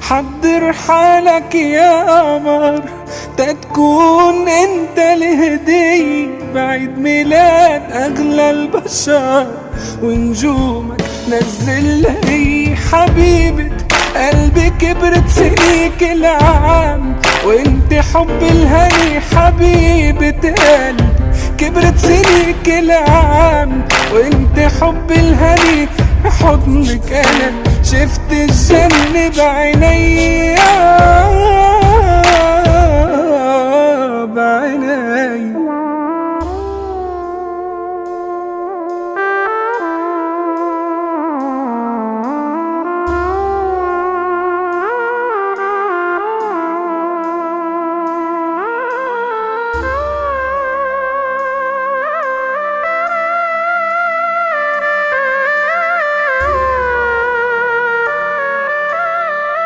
حضر حالك يا قمر تكون انت الهدية بعيد ميلاد اغلى البشر ونجومك نزل لي حبيبة قلبي كبرت سنيك العام وانت حب الهني حبيبة قلبي كبرت سنيك العام وانت حب الهني حضنك انا شفت الجنة بعيني